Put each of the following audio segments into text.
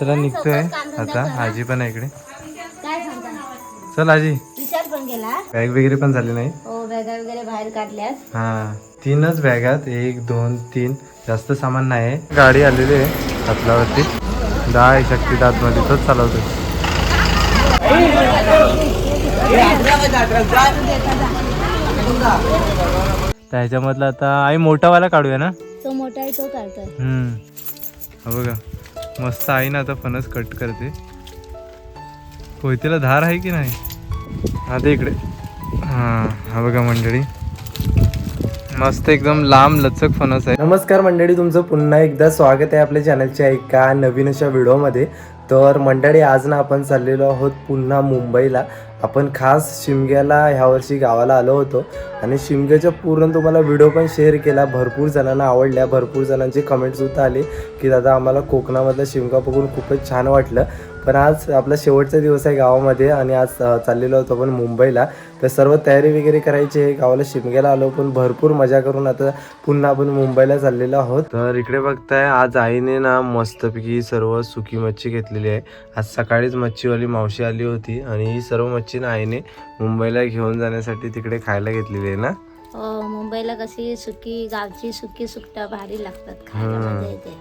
चला निघतोय आता. आजी पण आहे इकडे. चल आजी. विचार पण केला. बॅग वगैरे पण झाली नाही. हो बॅगा वगैरे बाहेर काढल्यास. हा 3च बॅगात 1 2 3 जास्त सामान नाही. गाडी आलेली आहे हातलावरती. 10 शक्तीदात मध्ये तोच चालवतो. त्याच्यामधला आता आई मोठावाला काढूया ना. तो मोठा आहे तो काढतोय. हा बघा मस्त आई ना आता फणस कट करते. कोयतेला धार आहे की नाही. आता इकडे हा बघा मंडळी मस्त एकदम लांब लचक फणस आहे. नमस्कार मंडळी, तुमचं पुन्हा एकदा स्वागत आहे आपल्या चॅनलच्या एका नवीन अशा व्हिडिओमध्ये. तर मंडळी आज ना आपण चाललेलो आहोत पुन्हा मुंबईला. आपण खास शिमग्याला ह्या वर्षी गावाला आलो होतो आणि शिमग्याच्या पूर्ण तुम्हाला व्हिडिओ पण शेअर केला. भरपूर जणांना आवडल्या. भरपूर जणांचे कमेंटसुद्धा आले की दादा आम्हाला कोकणामधला शिमगा बघून खूपच छान वाटलं. पण आज आपला शेवटचा दिवस आहे गावामध्ये आणि आज चाललेलो होतो आपण मुंबईला. तर सर्व तयारी वगैरे करायची आहे. गावाला शिमग्याला आलो पण भरपूर मजा करून आता पुन्हा आपण मुंबईला चाललेलो आहोत. तर इकडे बघताय आज आईने ना मस्तपैकी सर्व सुकी मच्छी घेतलेली आहे. आज सकाळीच मच्छीवाली मावशी आली होती आणि ही सर्व मच्छी ना आईने मुंबईला घेऊन जाण्यासाठी तिकडे खायला घेतलेली आहे ना. हो मुंबईला कशी सुकी गावची सुकी सुकटा भारी लागतात खायला. मजा येते.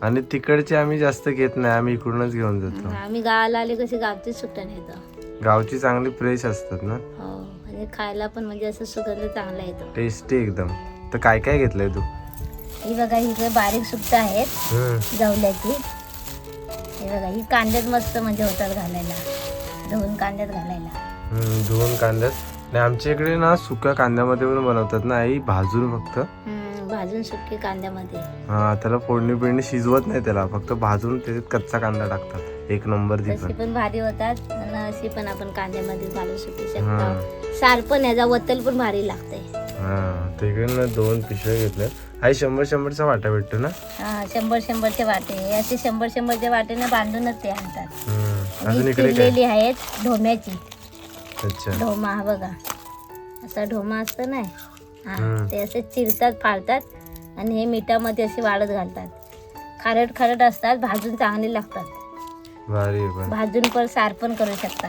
आणि तिकडचे आम्ही जास्त घेत नाही. आम्ही इकडूनच घेऊन जातो. आम्ही गावाला आले कशी गावची सुकटा नेतो. गावची चांगली फ्रेश असतात ना. हो आणि खायला पण म्हणजे असं सुगंध चांगला येतो. टेस्टी एकदम. तर काय काय घेतलंय तू. ही बघा इकडे बारीक सुकटा आहेत जवल्याची. हे बघा ही कांद्यात मस्त म्हणजे होतात घालायला. धुवून कांद्यात घालायला. धुवून कांद्यात. आणि आमच्या इकडे ना सुक्या कांद्यामध्ये पण बनवतात ना आई. भाजून फक्त भाजून सुकी कांद्यामध्ये. हा त्याला फोडणी शिजवत नाही त्याला. फक्त भाजून त्याच्यात कच्चा कांदा टाकतात. एक नंबर ती तशी पण भारी होतात आणि अशी पण आपण कांद्यामध्ये घालू शकू शकतो. सार पण याचा वतल पण भारी लागते. हा तिकडे ना 2 पिशव्या घेतल्या. आई 100-100चा वाटा भेटतो ना. हा 100-100चे वाटे. असे 100-100चे वाटे ना बांधूनच ते आणतात. अजून इकडे चिरलेली आहेत ढोम्याची. अच्छा ढोमा हा बघा असा ढोमा असतो ना. हा ते असे चिरतात फाळतात आणि हे मिठामध्ये असे वाळत घालतात. खारट खारट असतात. भाजून चांगले लागतात. भारी भाजून पण सार पण करू शकता.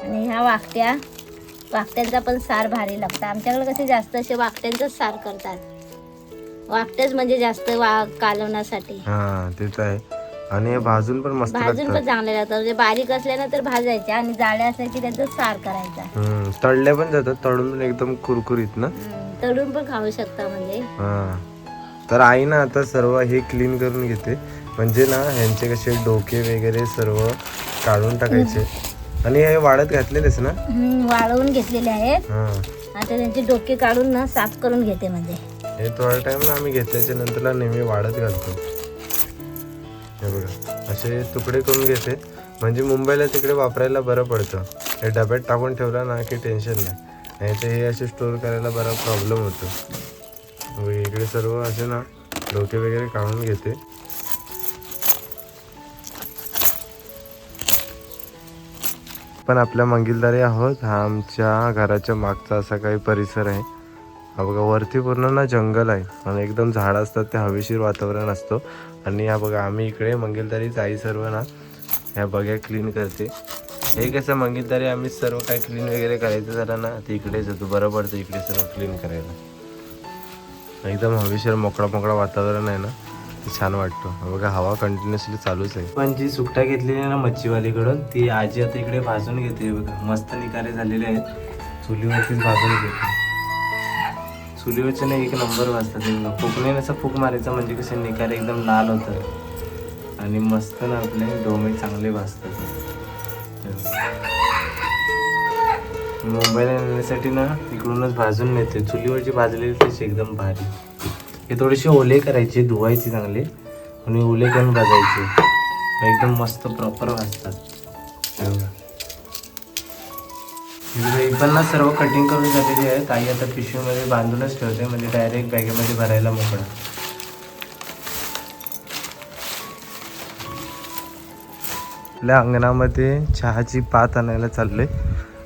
आणि ह्या वाकट्यांचा पण सार भारी लागतात. आमच्याकडे कसे जास्त असे वाकट्यांचाच सार करतात. वाकट्याच म्हणजे जास्त कालवण्यासाठी. हा तेच आहे. आणि हे भाजून पण मस्त भाजून पण चांगले लागतात. म्हणजे बारीक असल्या तर भाजायच्या आणि जाड्या असल्या की त्याचा सार करायचा. तळल्या पण जातात. तळून एकदम कुरकुरीत ना. तळून पण खाऊ शकता म्हणजे. तर आई ना आता सर्व हे क्लीन करून घेते. म्हणजे ना ह्यांचे कसे डोके वगैरे सर्व काढून टाकायचे. आणि हे वाळत घातलेलेच ना. वाळवून घेतलेले आहेत. आता त्यांचे डोके काढून ना साफ करून घेते. म्हणजे हे थोडा टाइम ना आम्ही घेतल्याच्या नंतर नेहमी वाळत घालतो. हे बघा असे तुकडे करून घेते. म्हणजे मुंबईला तिकडे वापरायला बरं पडतं. हे डब्यात टाकून ठेवला ना की टेन्शन नाही. तर हे असे स्टोर करायला बरा प्रॉब्लेम होतो. इकडे सर्व असे ना डोके वगैरे काढून घेते. पण आपल्या मंगिलदारी आहोत. हा आमच्या घराच्या मागचा असा काही परिसर आहे. हा बघा वरती पूर्ण ना जंगल आहे आणि एकदम झाड असतात. ते हवेशीर वातावरण असतो. आणि हा बघा आम्ही इकडे मंगिलदारी आई सर्व ना ह्या बघ्या क्लीन करते. हे कसं मंगिलदारी आम्ही सर्व काही क्लीन वगैरे करायचं झालं ना ते इकडेच येतो. बरं पडतं इकडे सर्व क्लीन करायला. एकदम हवेशीर मोकळा वातावरण आहे ना. छान वाटतो. बघा हवा कंटिन्युअसली चालूच आहे. पण जी सुकटा घेतलेली आहे ना मच्छीवालीकडून ती आजी आता इकडे भाजून घेते. बघा मस्त निकारे झालेले आहेत. चुलीवरतीच भाजून घेते. चुलीवरचे ना एक नंबर भाजतात. फुकणे असं फूक मारायचं म्हणजे कसे निकारे एकदम लाल होतात आणि मस्त ना आपले डोमे चांगले भाजतात. मुंबईला नेण्यासाठी ना इकडूनच भाजून नेते. चुलीवरची भाजलेली तशी एकदम भारी. हे थोडेसे ओले करायचे. धुवायचे चांगले आणि ओले करून भाजायचे. एकदम मस्त प्रॉपर भाजतात. ही पण ना सर्व कटिंग करून झालेली आहे. आई आता पिशवीमध्ये बांधूनच ठेवते. म्हणजे डायरेक्ट बॅगेमध्ये भरायला मोकळा. आपल्या अंगणामध्ये चहाची पात आणायला चाललोय.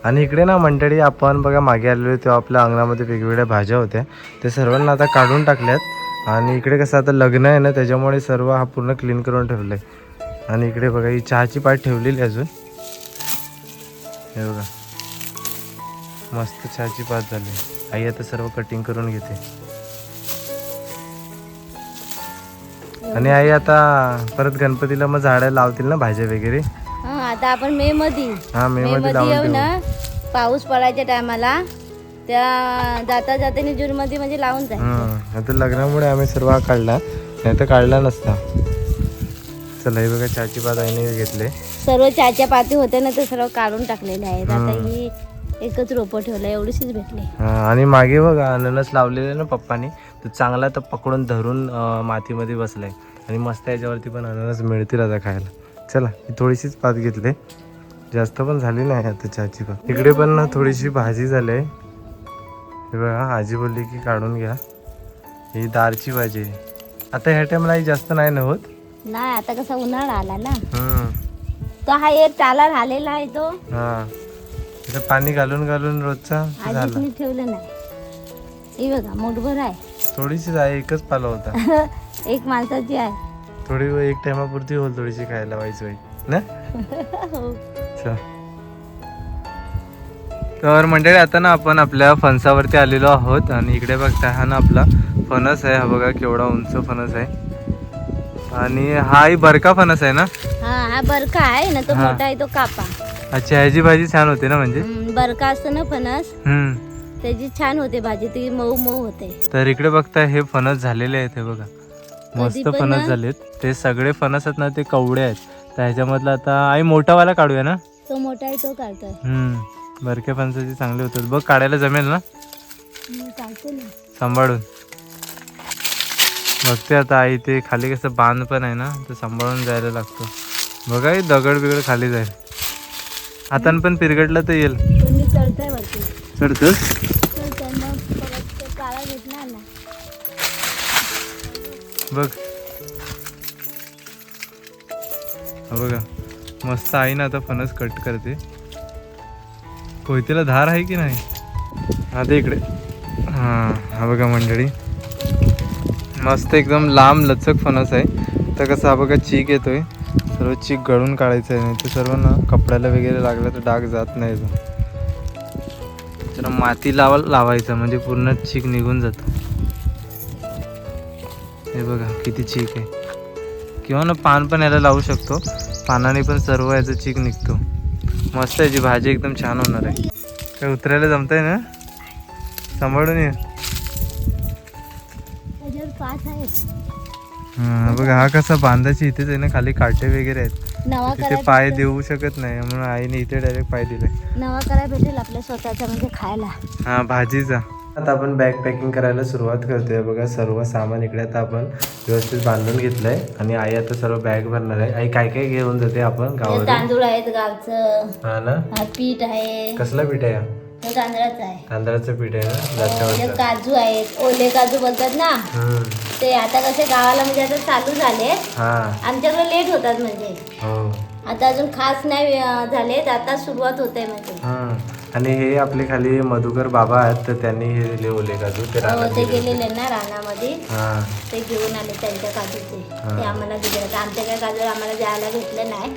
आणि इकडे ना मंडळी आपण बघा मागे आलेलो तेव्हा आपल्या अंगणामध्ये वेगवेगळ्या भाज्या होत्या. ते सर्वांना आता काढून टाकल्यात आणि इकडे कसं आता लग्न आहे ना, त्याच्यामुळे सर्व हा पूर्ण क्लीन करून ठेवलं आहे. आणि इकडे बघा ही चहाची पाट ठेवलेली अजून, हे बघा मस्त चहाची पात झाली. आई आता सर्व कटिंग करून घेते. आणि आई आता परत गणपतीला मग झाडं लावतील ना, भाज्या वगैरे. आता आपण मे मध्ये येऊ ना, पाऊस पडायच्या टायमाला, त्या जाता जातानी जून मध्ये म्हणजे लावून जाईल. आता लग्नामुळे आम्ही सर्व काढला, नाही तर काढला नसता. चला हे बघा चहाची पात आईने घेतले. सर्व चहाच्या पाती होते ना, ते सर्व काढून टाकलेले आहेत. आता ही एकच रोपं ठेवलं, एवढीशीच भेटली. आणि मागे बघा अननस लावलेले ना पप्पानी, तर चांगला तर पकडून धरून मातीमध्ये बसलाय. आणि मस्त याच्यावरती पण अननस मिळतील आता खायला. चला ही थोडीशीच पात घेतली, जास्त पण झाली नाही आता चहाची पात. इकडे पण ना थोडीशी भाजी झाली आहे. हे बघा आजी बोलली की काढून घ्या. ही दारची भाजी आहे. आता ह्या टाइमला जास्त नाही ना होत. नाही, आता कसा उन्हाळा आला ना, तो हा एक टाला राहिलेला आहे तो. इथं पाणी घालून घालून रोजचा आजीने ठेवलं नाही. ही बघा मोठभर आहे. थोडीशीच आहे, एकच पाला होता. एक माणसाची आहे. थोडी एक टायमापुरती होईल, थोडीशी खायला व्हायची ना. तर मंडळी आता ना आपण आपल्या फणसावरती आलेलो आहोत. आणि इकडे बघता हा ना आपला फणस आहे. हा बघा केवढा उंच फणस आहे. आणि हाही बरका फणस आहे ना. हा बरका आहे ना, तो मोठा आहे तो कापा. अच्छा, ह्याची भाजी छान होते ना, म्हणजे बरका असतं ना फणस, त्याची छान होते भाजी, ती मऊ मऊ होते. तर इकडे बघता हे फणस झालेले आहेत. हे बघा मस्त फणस झालेत. ते सगळे फणस आहेत ना, ते कवडे आहेत. तर ह्याच्यामधला आता आई मोठावाला काढूया ना. तो मोठा आहे तो काढतोय. बरक्या फणसाचे चांगले होतात बघ, काढायला जमेल ना. सांभाळून बघते आता आई. ते खाली कसं बांध पण आहे ना, तर सांभाळून जायला लागतो. बघा हे दगड बिगड खाली जाईल. हातान पण पिरगडला तर येईल. चढतोस बघ. बघा मस्त आई ना आता फणस कट करते. कोयतीला धार आहे की नाही. आता इकडे हा बघा मंडळी, मस्त एकदम लांब लचक फणस आहे. तर कसं हा बघा चीक येतोय, सर्व चीक गळून काढायचं आहे. नाही तर सर्व ना कपड्याला वगैरे लागलं तर डाग जात नाही. जरा माती लावायचं म्हणजे पूर्ण चीक निघून जातं. हे बघा किती चीक आहे. किंवा ना पान पण याला लावू शकतो, पानाने पण सर्व याचं चीक निघतो. मस्त याची भाजी एकदम छान होणार आहे. काय उतरायला जमतंय ना, सांभाळून ये. बघा हा कसा बांधाची इथेच आहे ना, खाली काटे वगैरे आहेत. तिथे पाय देऊ शकत नाही, म्हणून आईने इथे डायरेक्ट पाय दिले. नवा करायला भेटेल आपल्या स्वतःचा, म्हणजे खायला. हा भाजीचा. आता आपण बॅग पॅकिंग करायला सुरुवात करतोय. बघा सर्व सामान इकडे आता आपण व्यवस्थित बांधून घेतलंय. आणि आई आता सर्व बॅग भरणार आहे. आई काय काय घेऊन जाते आपण गावाला. तांदूळ आहेत गावचं. हा ना. पीठ आहे. कसला पीठ आहे. तांदळाचं आहे. तांदळाचं पीठ आहे ना. काजू आहेत, ओले काजू बोलतात ना, ते आता कसे गावाला म्हणजे आता चालू झाले. आमच्याकडे लेट होतात, म्हणजे आता अजून खास नाही झालेत, आता सुरुवात होते म्हणजे. आणि हे आपले खाली मधुकर बाबा आहेत, तर त्यांनी हे दिले ओले काजू. ते गेलेले ना रानामध्ये, ते घेऊन आले त्यांच्या काजूचे, ते आम्हाला दिले. आमच्या काय काजू आम्हाला जायला भेटलं नाही.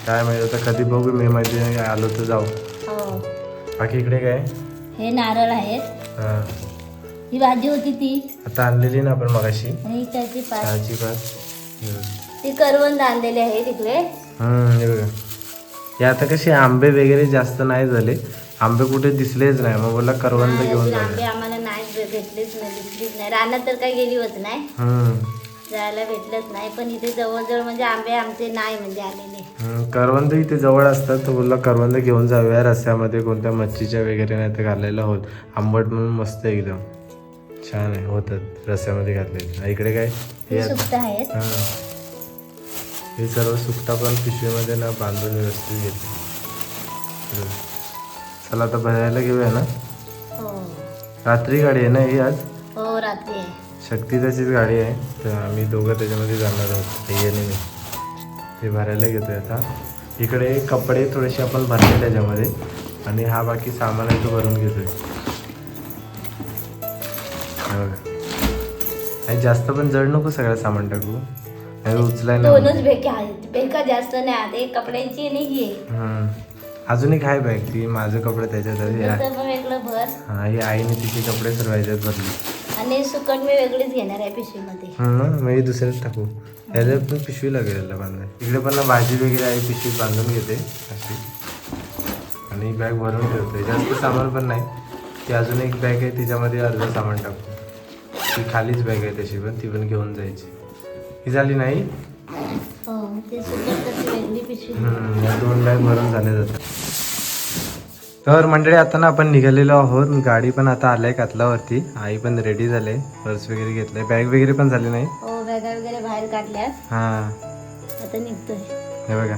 काय माहिती आता कधी बघू, मे मध्ये आलो तर जाऊ. बाकी इकडे काय, हे नारळ आहेत. ही भाजी होती ती आता आणलेली ना आपण मगाशी. आणि त्याची पात ती करवंद आणलेली आहे तिकडे. हे बघा, हे आता कसे आंबे वगैरे जास्त नाही झाले, आंबे कुठे दिसलेच नाही. मग बोला करवंद घेऊन जा. आंबे आम्हाला नाही भेटलेच नाही, दिसलीच नाही. रानात तर काही गेली होत नाही, जायला भेटलंच नाही. पण इथे जवळजवळ म्हणजे आंबे आमचे नाही म्हणजे आलेले. करवंद इथे जवळ असतात, तर बोलला करवंद घेऊन जाऊया. रस्त्यामध्ये कोणत्या मच्छीच्या वगैरे नाही तर घालायला होत. आंबट म्हणून मस्त एकदम छान आहे, होतात रस्त्यामध्ये घातलेले. इकडे काय आहेत, हे सर्व सुकटा पण पिशवीमध्ये ना बांधून व्यवस्थित घेतले. चला आता भरायला घेऊया ना. रात्री गाडी आहे ना ही आज. हो रात्री आहे. शक्तीचाचीच गाडी आहे, तर आम्ही दोघं त्याच्यामध्ये जाणार आहोत. हे आणि मी ते भरायला घेतोय आता. इकडे कपडे थोडेसे आपण भरले त्याच्यामध्ये, आणि हा बाकी सामान आहे तो भरून घेतोय. बघा आणि जास्त पण जड नको सगळं सामान टाकू, नाही उचलाय ना. दोनच बेका आहेत, बेका जास्त नाही आहेत. एक कपड्यांची आणि ही आहे. अजून एक आहे बॅग ती, माझं कपडे त्याच्यात आहे. त्याचं पण वेगळं भर. हा, ही आईने तिचे कपडे सर्व ह्याच्यात भरले. आणि सुकट मी वेगळीच घेणार आहे पिशवीमध्ये. मग हे दुसऱ्याच टाकू. ह्याला पण पिशवी लागेल याला बांधायला. इकडे पण ना भाजी वगैरे आहे, पिशवीत बांधून घेते अशी आणि बॅग भरून ठेवते. जास्त सामान पण नाही. ती अजून एक बॅग आहे, तिच्यामध्ये अर्ध सामान टाकू. ती खालीच बॅग आहे तशी पण, ती पण घेऊन जायची. ही झाली नाही. हो, ते सुकट वेगळी पिशवी. या 2 बॅग भरून झाले जातात. तर मंडळी आता ना आपण निघालेलो आहोत. गाडी पण आता आलाय कातलावरती. आई पण रेडी झाले, पर्स वगैरे घेतलाय, बॅग वगैरे पण झाली नाही. हो, बॅगा वगैरे बाहेर काढल्यात. आता निघतोय. हे बघा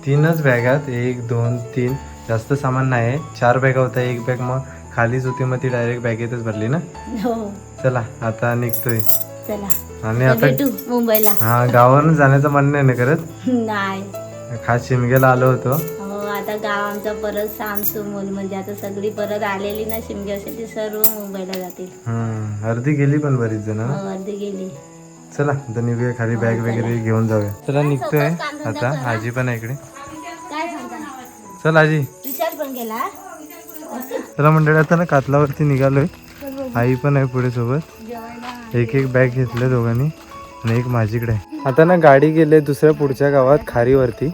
3च बॅग आहेत, 1 2 3. जास्त सामान नाही. 4 बॅगा होत्या, 1 बॅग मग खालीच होती, मग ती डायरेक्ट बॅगेतच भरली ना. हो, चला आता निघतोय. चला आणि आता मुंबईला. गावावरून जाण्याचं मन नाही ना करत. नाही, खास शिमग्याला आलो होतो. आता गाव आमचा परत सामसूम, म्हणजे आता सगळी परत आलेली ना शिमग्यासाठी, सर्व मुंबईला जातील. अर्धी गेली पण बरीच जण. अर्धी गेली. चला आता निघूया खाली, बॅग वगैरे घेऊन जाऊया. चला निघतोय आता. आजी पण आहे इकडे. काय सांगता? चल आजी. रिचार्ज पण केला. चला मंडळी आता ना कातलावरती निघालोय. आई पण आहे पुढे सोबत. एक बॅग घेतले दोघांनी आणि एक माझीकडे आहे. आता ना गाडी गेले दुसऱ्या पुढच्या गावात खारीवरती.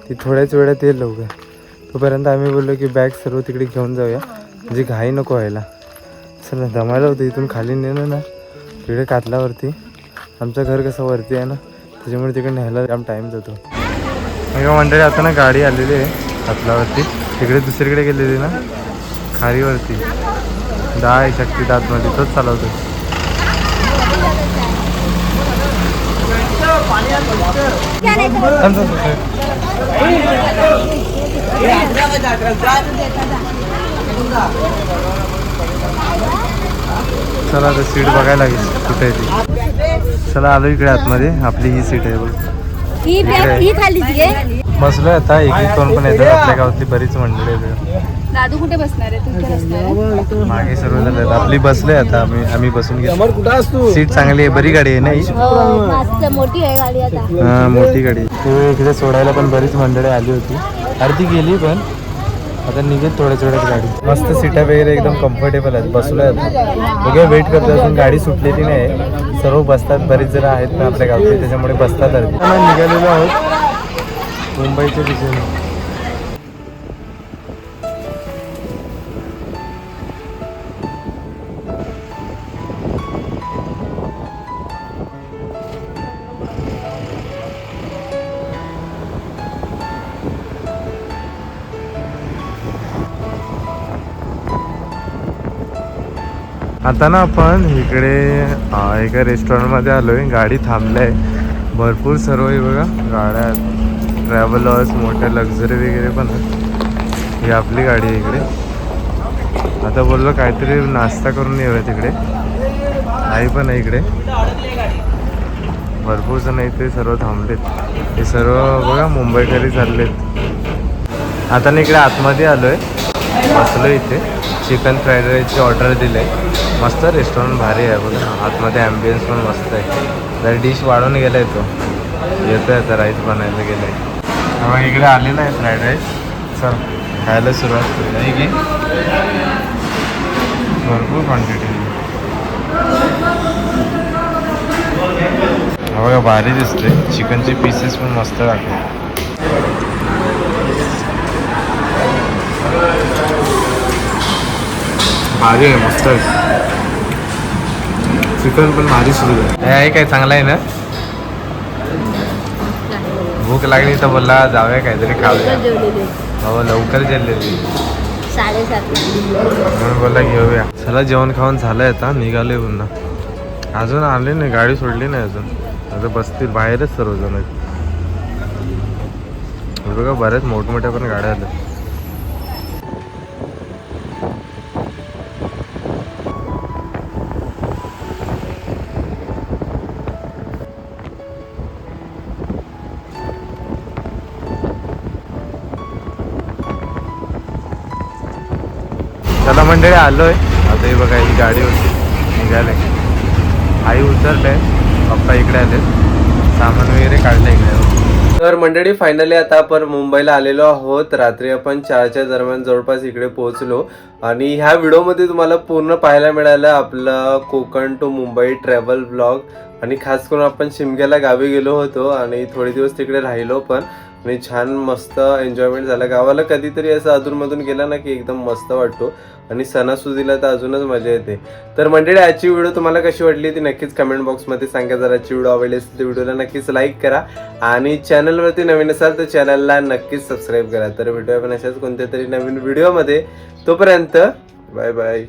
ती थोड्याच वेळात येईल लवकर. तोपर्यंत आम्ही बोललो की बॅग सर्व तिकडे घेऊन जाऊया, म्हणजे घाई नको व्हायला. चला दमायला होतं. इथून खाली नेलं ना तिकडे कातलावरती. आमचं घर कसं वरती आहे ना, त्याच्यामुळे तिकडे न्यायला जाम टाईम जातो. मंडळी आता ना गाडी आलेली आहे कातलावरती. तिकडे दुसरीकडे गेलेली ना खारीवरती. 10 शक्ती आतमध्ये तोच चालवतो. चला आता सीट बघायला लागेल कुठे आहे ती. चला आलो इकडे आतमध्ये. आपली ही सीट आहे बघ. बसलोय आता. एक कोण पण येतात. आपल्या गावातली बरीच मंडळी आहेत. दादू कुठे बसणार आहे? मागे सर्व झाले. आपली बसलोय आता. आम्ही बसून घेतो. सीट चांगली आहे, बरी गाडी आहे ना ही. मोठी आहे गाडी आता. हा, मोठी गाडी. इकडे सोडायला पण बरीच मंडळी आली होती. अर्धी गेली पण आता निघेल थोड्याच वेळात गाडी. मस्त सीटा वगैरे एकदम कम्फर्टेबल आहेत. बसलोय आता. बघा वेट करतो. अजून गाडी सुटलेली नाही. सर्व बसतात. बरीच जण आहेत ना आपल्या गावचे, त्याच्यामुळे बसतात. अर्धी निघालेलो आहोत मुंबईच्या दिशेने. आता ना आपण इकडे एका रेस्टॉरंटमध्ये आलो आहे. गाडी थांबली आहे. भरपूर सर्व आहे बघा गाड्या, ट्रॅव्हलर्स, मोठे लक्झरी वगैरे पण आहे. ही आपली गाडी आहे इकडे. आता बोललो काहीतरी नाश्ता करून येऊया तिकडे. आई पण आहे इकडे. भरपूर जण इथे सर्व थांबलेत. हे सर्व बघा मुंबईकरी चाललेत. आता ना इकडे आतमध्ये आलो आहे. बसलो इथे. चिकन फ्राईड राईसची ऑर्डर दिली. मस्त रेस्टॉरंट भारी आहे बघा. आतमध्ये ॲम्बियन्स पण मस्त आहे. जर डिश वाढून गेला आहे तो. येतो आहे आता राईस बनायला गेलं आहे. मग इकडे आलेला आहे फ्राईड राईस. चल खायला सुरुवात करूया. की भरपूर क्वांटिटी. बघा भारी दिसते. चिकनचे पीसेस पण मस्त टाकले. भारी आहे, मस्त आहे. चिकन पण भारी सुरू आहे. काय चांगलं आहे ना. भूक लागली तर बोलला जाऊया काहीतरी खाऊया. हो लवकर जेवलेली 7:30 म्हणून बोलला घेऊया. चला जेवण खाऊन झालंय. आता निघाले पुन्हा. अजून आले नाही, गाडी सोडली नाही अजून. आता बसतील बाहेरच सर्वजण आहेत. बघा बऱ्याच मोठमोठ्या पण गाड्या आल्या. चला मंडळी आलोय आता. हे बघा ही गाडी होती, निघाले. आई उतरले, पप्पा इकडे आले, सामान वगैरे काढलं इकडे. तर मंडळी फायनली आता आपण मुंबईला आलेलो आहोत. रात्री आपण 4च्या दरम्यान जवळपास इकडे पोहोचलो आणि ह्या व्हिडिओमध्ये तुम्हाला पूर्ण पाहायला मिळालं आपलं Konkan to Mumbai travel blog. आणि खास करून आपण शिमग्याला गावी गेलो होतो आणि थोडे दिवस तिकडे राहिलो पण, आणि छान मस्त एन्जॉयमेंट झालं. गावाला कधीतरी असं अधूनमधून गेला ना की एकदम मस्त वाटतो आणि सणासुदीला तर अजूनच मजा येते. तर मंडळी आजची व्हिडिओ तुम्हाला कशी वाटली ती नक्कीच कमेंट बॉक्समध्ये सांगा. जर आजची व्हिडिओ आवडली असेल तर व्हिडिओला नक्कीच लाईक करा आणि चॅनलवरती नवीन असाल तर चॅनलला नक्कीच सबस्क्राईब करा. तर भेटूया आपण अशाच कोणत्या तरी नवीन व्हिडिओमध्ये. तोपर्यंत बाय बाय.